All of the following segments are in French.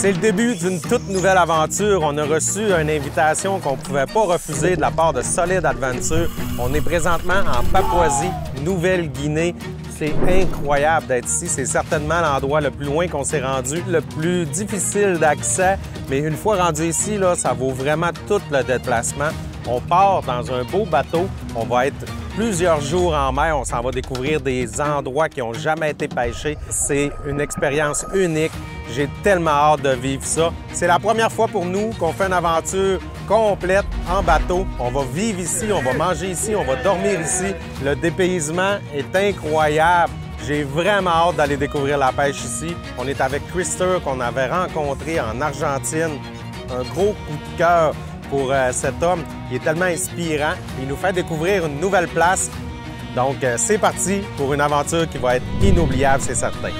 C'est le début d'une toute nouvelle aventure. On a reçu une invitation qu'on ne pouvait pas refuser de la part de Solid Adventure. On est présentement en Papouasie, Nouvelle-Guinée. C'est incroyable d'être ici. C'est certainement l'endroit le plus loin qu'on s'est rendu, le plus difficile d'accès. Mais une fois rendu ici, là, ça vaut vraiment tout le déplacement. On part dans un beau bateau. On va être plusieurs jours en mer. On s'en va découvrir des endroits qui n'ont jamais été pêchés. C'est une expérience unique. J'ai tellement hâte de vivre ça. C'est la première fois pour nous qu'on fait une aventure complète en bateau. On va vivre ici, on va manger ici, on va dormir ici. Le dépaysement est incroyable. J'ai vraiment hâte d'aller découvrir la pêche ici. On est avec Krister qu'on avait rencontré en Argentine. Un gros coup de cœur pour cet homme. Il est tellement inspirant. Il nous fait découvrir une nouvelle place. Donc, c'est parti pour une aventure qui va être inoubliable, c'est certain.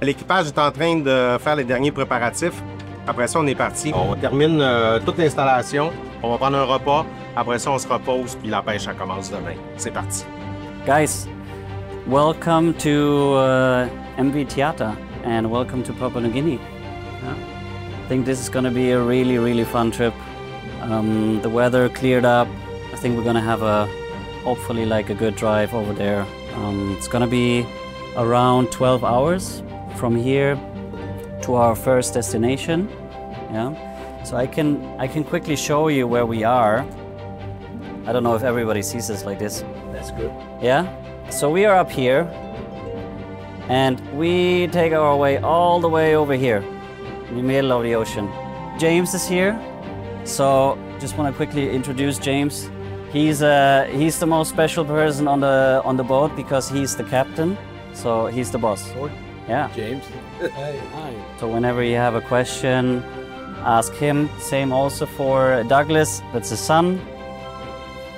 L'équipage est en train de faire les derniers préparatifs. Après ça, on est parti. On termine toute l'installation. On va prendre un repas. Après ça, on se repose, puis la pêche, ça commence demain. C'est parti. Guys, welcome to MV Theater and welcome to Papua New Guinea. I think this is going to be a really fun trip. The weather cleared up. I think we're going to have hopefully like a good drive over there. It's going to be around 12 hours from here to our first destination. Yeah, so I can quickly show you where we are. I don't know if everybody sees this like this. That's good. Yeah, so we are up here and we take our way all the way over here in the middle of the ocean. James is here, so just want to quickly introduce James. He's the most special person on the boat because he's the captain. So he's the boss. Yeah. James. Hi. So whenever you have a question, ask him. Same also for Douglas. That's his son,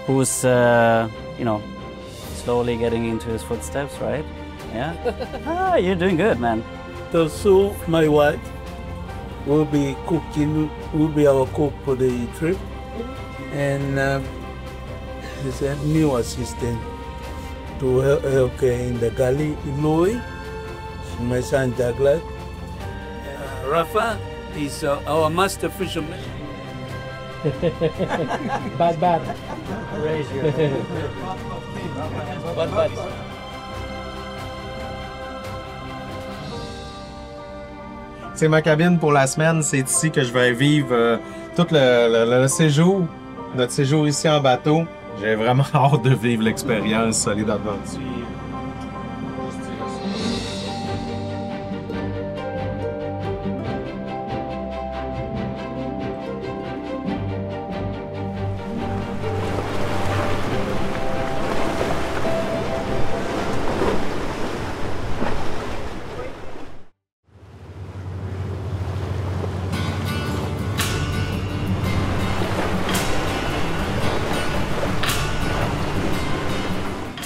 who's you know, slowly getting into his footsteps, right? Yeah. You're doing good, man. So my wife will be cooking. Will be our cook for the trip, and there's a new assistant to help in the galley, Louis, my son Douglas. Rafa is our master fisherman. Bad. Raise your Bad. C'est ma cabine pour la semaine. C'est ici que je vais vivre tout le séjour, notre séjour ici en bateau. J'ai vraiment hâte de vivre l'expérience Solid Adventure.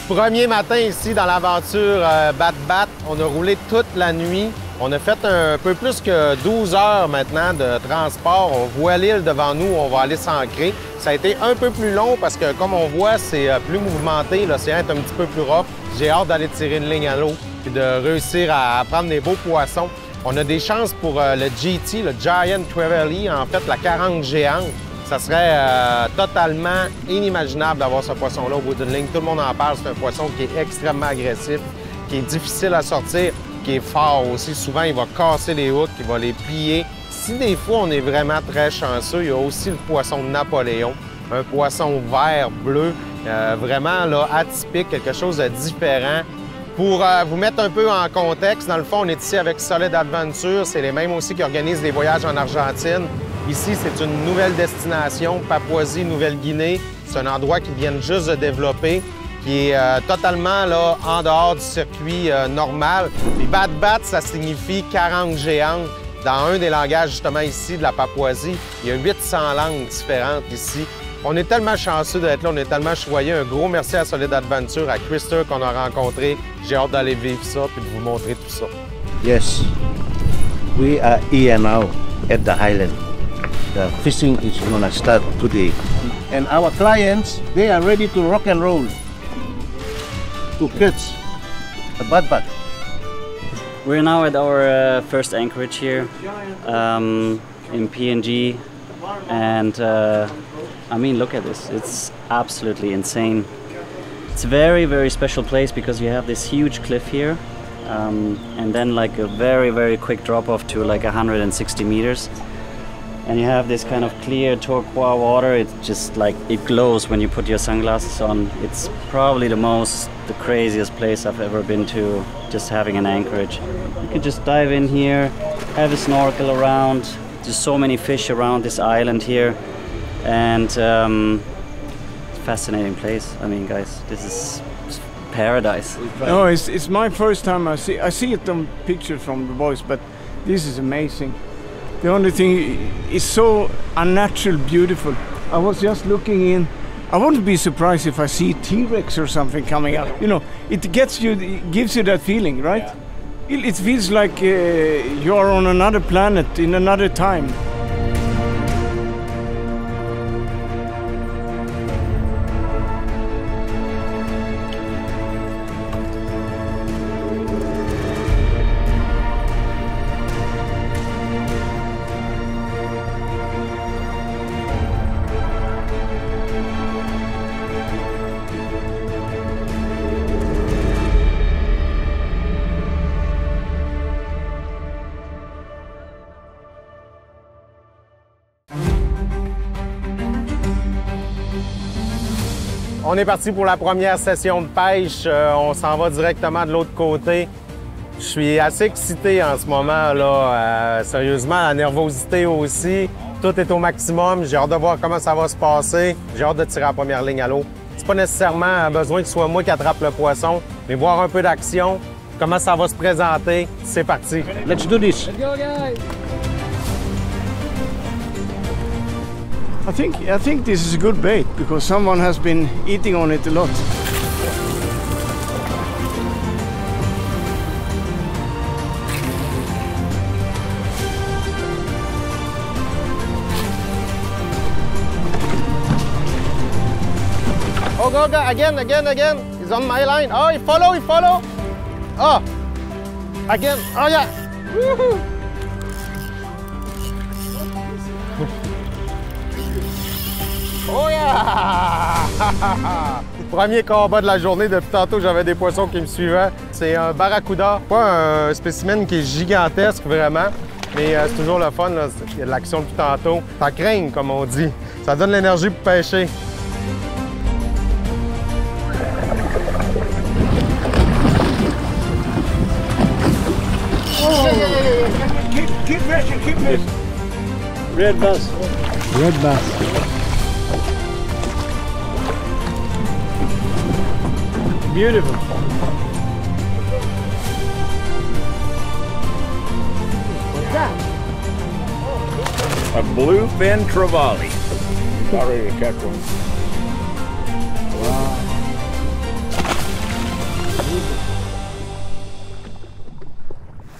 Premier matin ici dans l'aventure Bat-Bat. On a roulé toute la nuit. On a fait un peu plus que 12 heures maintenant de transport. On voit l'île devant nous, on va aller s'ancrer. Ça a été un peu plus long parce que, comme on voit, c'est plus mouvementé. L'océan est un petit peu plus rough. J'ai hâte d'aller tirer une ligne à l'eau et de réussir à prendre des beaux poissons. On a des chances pour le GT, le Giant Trevally, en fait, la 40 géante. Ça serait totalement inimaginable d'avoir ce poisson-là au bout d'une ligne. Tout le monde en parle. C'est un poisson qui est extrêmement agressif, qui est difficile à sortir, qui est fort aussi. Souvent, il va casser les hooks, il va les plier. Si des fois, on est vraiment très chanceux, il y a aussi le poisson de Napoléon, un poisson vert, bleu, vraiment là, atypique, quelque chose de différent. Pour vous mettre un peu en contexte, dans le fond, on est ici avec Solid Adventure. C'est les mêmes aussi qui organisent des voyages en Argentine. Ici, c'est une nouvelle destination, Papouasie-Nouvelle-Guinée. C'est un endroit qui vient juste de développer, qui est totalement là, en dehors du circuit normal. Les bat-bat, ça signifie 40 géantes. Dans un des langages, justement, ici, de la Papouasie, il y a 800 langues différentes ici. On est tellement chanceux d'être là, on est tellement choyés. Un gros merci à Solid Adventure, à Krister qu'on a rencontré. J'ai hâte d'aller vivre ça et de vous montrer tout ça. Yes, we are here now at the island. The fishing is going to start today. And our clients, they are ready to rock and roll to catch the bat-bat. We're now at our first anchorage here in PNG, and I mean, look at this, it's absolutely insane. It's a very, very special place because you have this huge cliff here, and then like a very, very quick drop off to like 160 meters. And you have this kind of clear turquoise water. It's just like, it glows when you put your sunglasses on. It's probably the craziest place I've ever been to, just having an anchorage. You can just dive in here, have a snorkel around. There's so many fish around this island here. And it's a fascinating place. I mean, guys, this is paradise. No, it's my first time. I see it on pictures from the boys, but this is amazing. The only thing is so unnatural beautiful. I was just looking in. I wouldn't be surprised if I see T-Rex or something coming up. You know, it gives you that feeling, right? Yeah. It feels like you are on another planet in another time. On est parti pour la première session de pêche. On s'en va directement de l'autre côté. Je suis assez excité en ce moment, là. Sérieusement, la nervosité aussi. Tout est au maximum. J'ai hâte de voir comment ça va se passer. J'ai hâte de tirer la première ligne à l'eau. C'est pas nécessairement besoin que ce soit moi qui attrape le poisson, mais voir un peu d'action, comment ça va se présenter. C'est parti. Let's do this. Let's go, guys! I think this is a good bait because someone has been eating on it a lot. Oh, go, again. He's on my line. Oh, he follow. Oh, again. Oh, yeah. Woohoo. Oh yeah! Premier combat de la journée. Depuis tantôt, j'avais des poissons qui me suivaient. C'est un barracuda. Pas un spécimen qui est gigantesque, vraiment. Mais c'est toujours le fun. Là. Il y a de l'action depuis tantôt. Ça craigne, comme on dit. Ça donne l'énergie pour pêcher. Oh. Keep fishing. Red bass. Red bass. Beautiful. What's that? A bluefin trevally. About ready to catch one. Wow.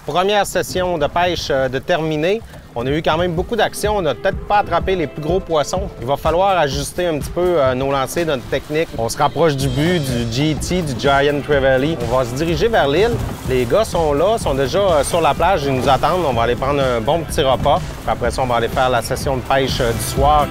Première session de pêche de terminée. On a eu quand même beaucoup d'action. On n'a peut-être pas attrapé les plus gros poissons. Il va falloir ajuster un petit peu nos lancers, notre technique. On se rapproche du but, du GT, du Giant Trevally. On va se diriger vers l'île. Les gars sont là, sont déjà sur la plage. Ils nous attendent. On va aller prendre un bon petit repas. Puis après ça, on va aller faire la session de pêche du soir.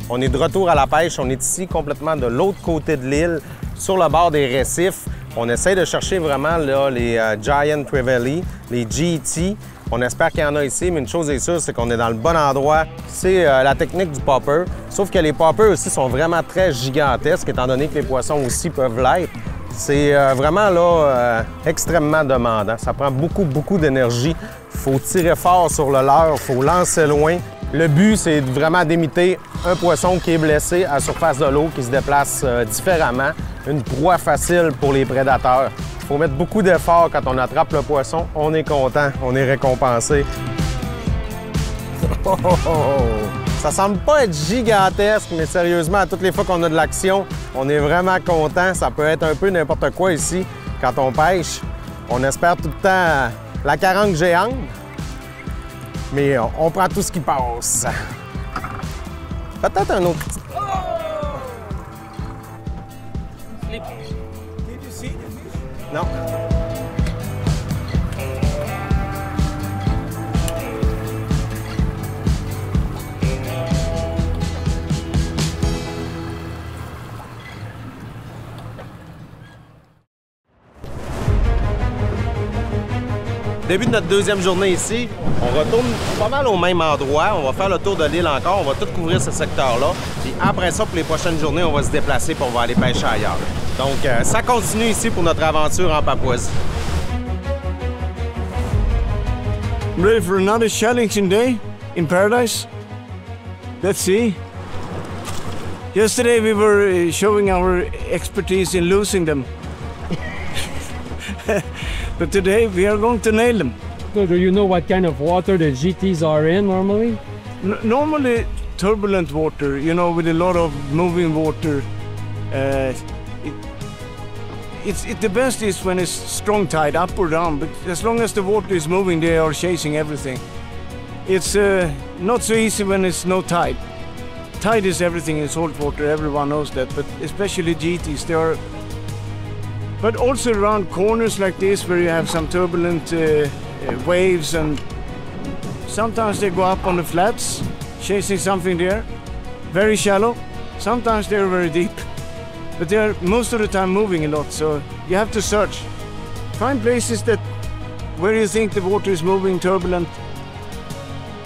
On est de retour à la pêche. On est ici complètement de l'autre côté de l'île, sur le bord des récifs. On essaie de chercher vraiment là, les Giant Trevally, les GT. On espère qu'il y en a ici, mais une chose est sûre, c'est qu'on est dans le bon endroit. C'est la technique du popper. Sauf que les poppers aussi sont vraiment très gigantesques, étant donné que les poissons aussi peuvent l'être. C'est vraiment là extrêmement demandant. Ça prend beaucoup d'énergie. Il faut tirer fort sur le leurre, il faut lancer loin. Le but, c'est vraiment d'imiter un poisson qui est blessé à la surface de l'eau, qui se déplace différemment. Une proie facile pour les prédateurs. Il faut mettre beaucoup d'efforts quand on attrape le poisson. On est content, on est récompensé. Ça semble pas être gigantesque, mais sérieusement, à toutes les fois qu'on a de l'action, on est vraiment content. Ça peut être un peu n'importe quoi ici quand on pêche. On espère tout le temps la carangue géante, mais on prend tout ce qui passe. Peut-être un autre petit... Non. Début de notre deuxième journée ici, on retourne pas mal au même endroit. On va faire le tour de l'île encore, on va tout couvrir ce secteur-là. Puis après ça, pour les prochaines journées, on va se déplacer pour on va aller pêcher ailleurs. Donc, ça continue ici pour notre aventure en Papouasie. Ready for another challenging day in paradise? Let's see. Yesterday we were showing our expertise in losing them. But today we are going to nail them. So do you know what kind of water the GTs are in normally? Normally turbulent water, you know, with a lot of moving water. The best is when it's strong tide, up or down, but as long as the water is moving, they are chasing everything. It's not so easy when it's no tide. Tide is everything in saltwater, everyone knows that, but especially GTs, they are... But also around corners like this, where you have some turbulent waves, and sometimes they go up on the flats, chasing something there, very shallow. Sometimes they're very deep. But they are most of the time moving a lot, so you have to search. Find places that where you think the water is moving, turbulent.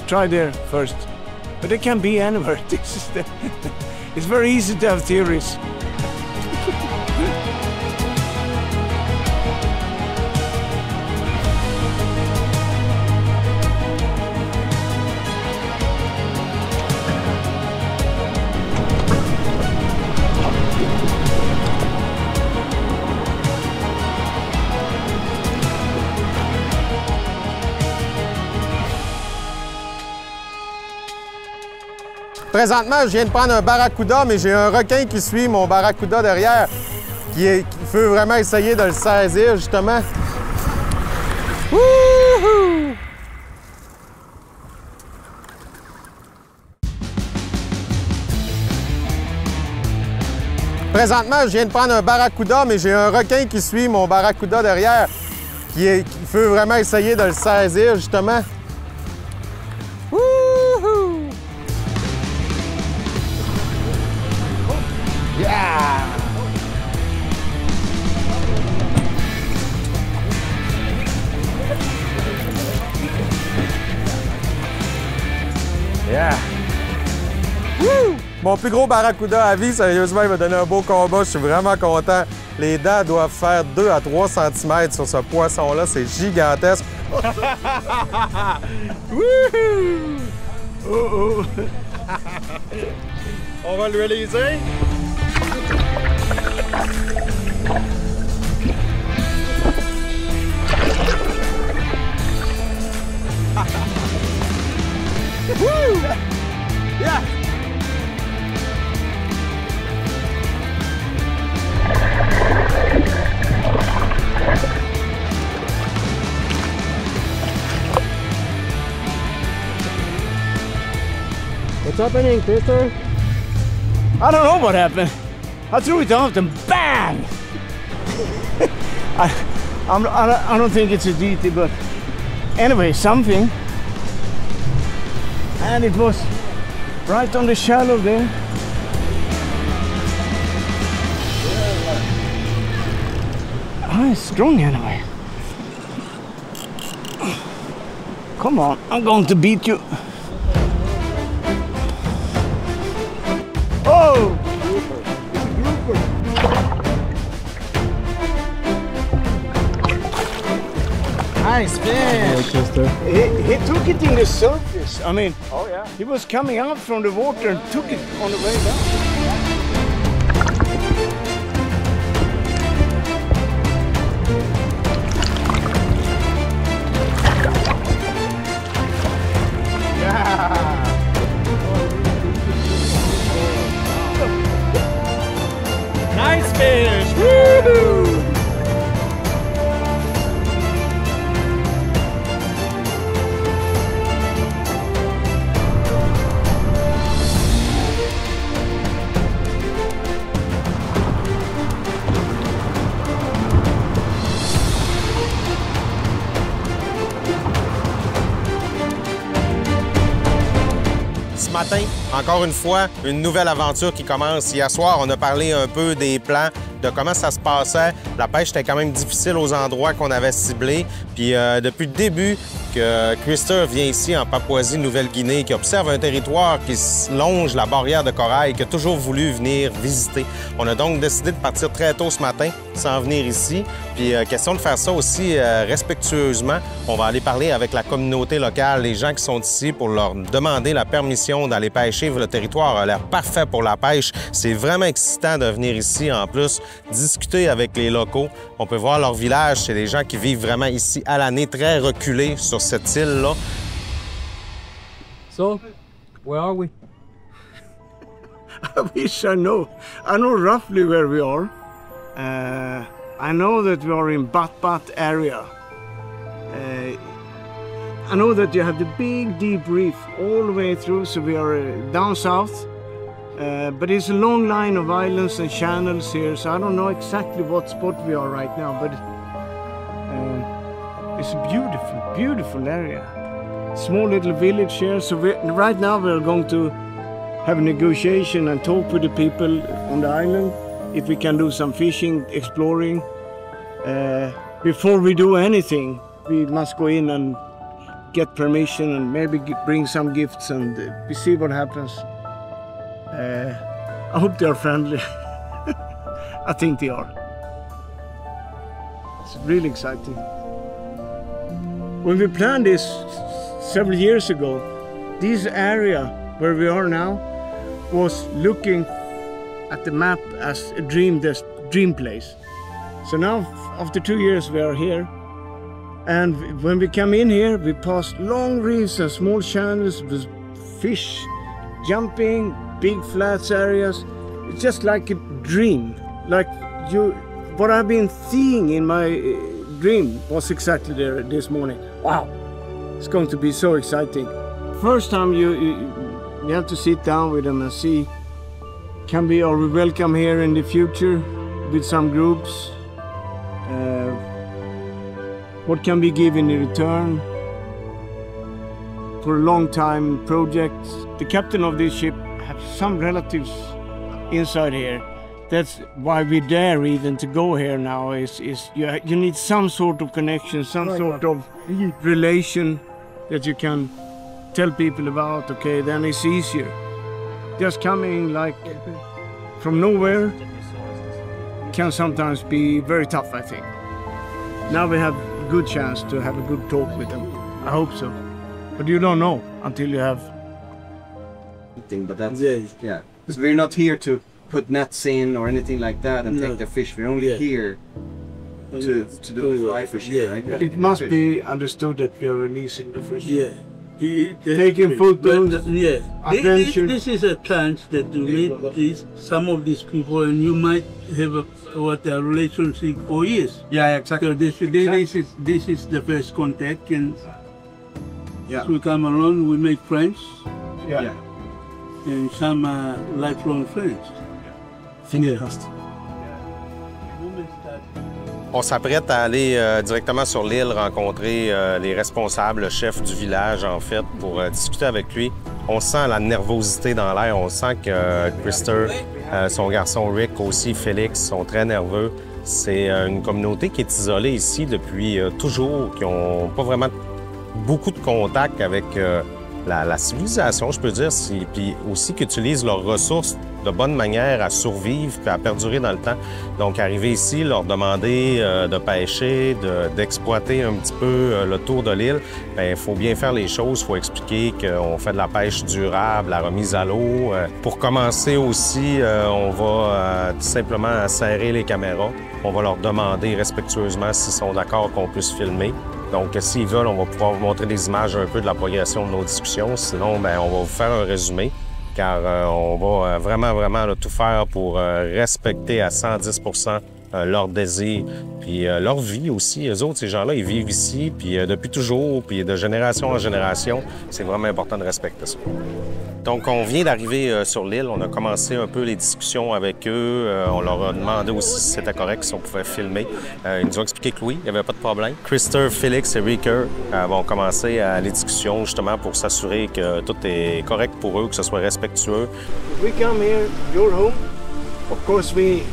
Try there first. But it can be anywhere. It's very easy to have theories. Présentement, je viens de prendre un barracuda, mais j'ai un requin qui suit mon barracuda derrière, qui veut vraiment essayer de le saisir, justement. Wouhou! Présentement, je viens de prendre un barracuda, mais j'ai un requin qui suit mon barracuda derrière, qui veut vraiment essayer de le saisir, justement. Wouhou! Yeah! Yeah! Woo! Mon plus gros barracuda à vie, sérieusement, il m'a donné un beau combat. Je suis vraiment content. Les dents doivent faire 2 à 3 cm sur ce poisson-là. C'est gigantesque. Wouhou! Oh oh! On va le réaliser. Woo! Yeah! What's happening, Peter? I don't know what happened. I threw it off and bang! I don't think it's a GT, but anyway, something. And it was right on the shallow there. Oh, it's strong anyway. Come on, I'm going to beat you. Oh! Nice fish. Chester. He took it in the surface. I mean, oh yeah. He was coming out from the water and took it on the way down. Nice fish! Woo-hoo! Ce matin, encore une fois, une nouvelle aventure qui commence. Hier soir, on a parlé un peu des plans, de comment ça se passait. La pêche était quand même difficile aux endroits qu'on avait ciblés. Puis depuis le début que Krister vient ici en Papouasie-Nouvelle-Guinée, qui observe un territoire qui longe la barrière de corail, qui a toujours voulu venir visiter. On a donc décidé de partir très tôt ce matin, sans venir ici. Puis question de faire ça aussi respectueusement. On va aller parler avec la communauté locale, les gens qui sont ici, pour leur demander la permission d'aller pêcher. Le territoire a l'air parfait pour la pêche. C'est vraiment excitant de venir ici. En plus, discuter avec les locaux. On peut voir leur village. C'est des gens qui vivent vraiment ici à l'année, très reculés sur cette île-là. So, where are we? I wish I know. I know roughly where we are. I know that we are in Bat area. I know that you have the big deep reef all the way through, so we are down south. But it's a long line of islands and channels here, so I don't know exactly what spot we are right now, but it's a beautiful, beautiful area. Small little village here, so right now we're going to have a negotiation and talk with the people on the island if we can do some fishing, exploring. Before we do anything, we must go in and get permission and maybe bring some gifts, and we see what happens. I hope they are friendly. I think they are. It's really exciting. When we planned this several years ago, this area where we are now was looking at the map as a dream place. So now, after 2 years, we are here. And when we come in here, we pass long reefs and small channels with fish jumping, big flats areas. It's just like a dream. Like what I've been seeing in my dream was exactly there this morning. Wow, it's going to be so exciting. First time you have to sit down with them and see, are we welcome here in the future with some groups? What can we give in return for a long time project? The captain of this ship have some relatives inside here. That's why we dare even to go here now. Is you need some sort of connection, some sort of relation that you can tell people about. Okay, then it's easier. Just coming like from nowhere can sometimes be very tough, I think. Now we have a good chance to have a good talk with them. I hope so. But you don't know until you have. But that's yeah. Because we're not here to put nets in or anything like that and take the fish. We're only here to do fly fishing. Right? It must be understood that we are releasing the fish. Yeah. Taking photos. Adventure. This is a chance that to meet some of these people, and you might have a relationship for years. Yeah, exactly. So this is the first contact, and so we come along, we make friends. Yeah. And some lifelong friends. Fingers crossed. On s'apprête à aller directement sur l'île rencontrer les responsables, le chef du village, en fait, pour discuter avec lui. On sent la nervosité dans l'air. On sent que Krister, son garçon Rick aussi, Félix, sont très nerveux. C'est une communauté qui est isolée ici depuis toujours, qui n'ont pas vraiment beaucoup de contact avec la civilisation, je peux dire, puis aussi qui utilisent leurs ressources de bonne manière à survivre et à perdurer dans le temps. Donc, arriver ici, leur demander de pêcher, d'exploiter un petit peu le tour de l'île, il faut bien faire les choses. Il faut expliquer qu'on fait de la pêche durable, la remise à l'eau. Pour commencer aussi, on va tout simplement serrer les caméras. On va leur demander respectueusement s'ils sont d'accord qu'on puisse filmer. Donc, s'ils veulent, on va pouvoir vous montrer des images un peu de la progression de nos discussions. Sinon, on va vous faire un résumé, car on va vraiment tout faire pour respecter à 110 leur désir, puis leur vie aussi. Eux autres, ces gens-là, ils vivent ici, puis depuis toujours, puis de génération en génération. C'est vraiment important de respecter ça. Donc, on vient d'arriver sur l'île. On a commencé un peu les discussions avec eux. On leur a demandé aussi si c'était correct, si on pouvait filmer. Ils nous ont expliqué que oui, il n'y avait pas de problème. Christopher, Félix et Ricker vont commencer les discussions justement pour s'assurer que tout est correct pour eux, que ce soit respectueux. We come here, your home. Of course, we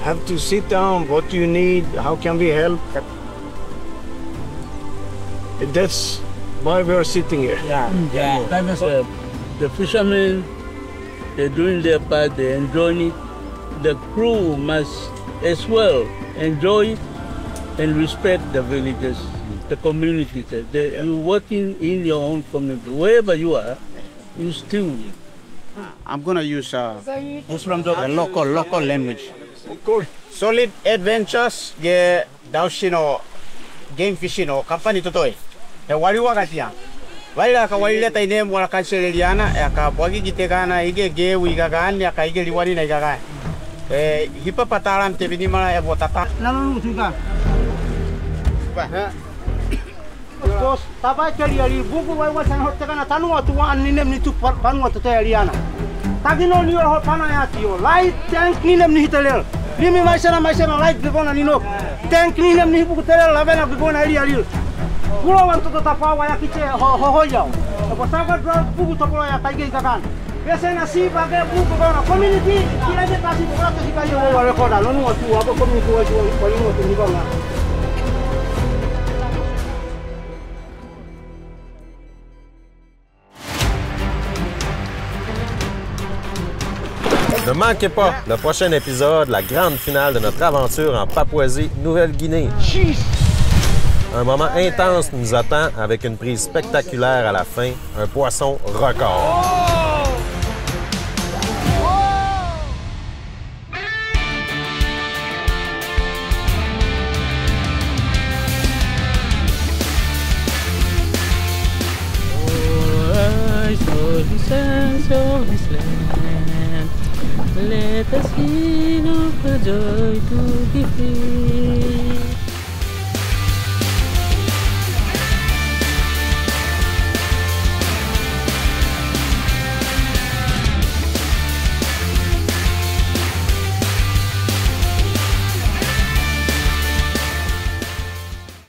have to sit down. What do you need? How can we help? That's why we are sitting here. The fishermen, they're doing their part, they're enjoying it. The crew must as well enjoy it and respect the villagers, the community. And working in your own community, wherever you are, you still. I'm gonna use from the local language. Solid adventures, yeah, daushino, game fishing or company totoy. The waliwagatia. Wala ka wala tayo nem wala ka Australiana ka bogi gitegana ige ge wigagan ya ka ige liwani na igagan hipa pataran te binimala ya botata nanu juga Terus taba cari ali buku wai wasan hotel kana tanu watu wan ninem ni tu panu watu te aliana tagino ni ho pana ya tio light tank ninem ni hitalel limi maisana light bigona nino tank ninem ni buku telel lavena bigona ali Pulau untuk tetap awal yang kita hohoyau. Lepas sahabat buku topolo yang kaigi kakan. Biasanya nasi pakai buku kalau community kita aja kasih buku kasih kayu awal rekodan. Lalu waktu apa community waktu paling waktu ni bang. Ne manquez pas le prochain épisode, la grande finale de notre aventure en Papouasie-Nouvelle-Guinée. Un moment intense nous attend avec une prise spectaculaire à la fin, un poisson record. Let us sing of the joy to be free.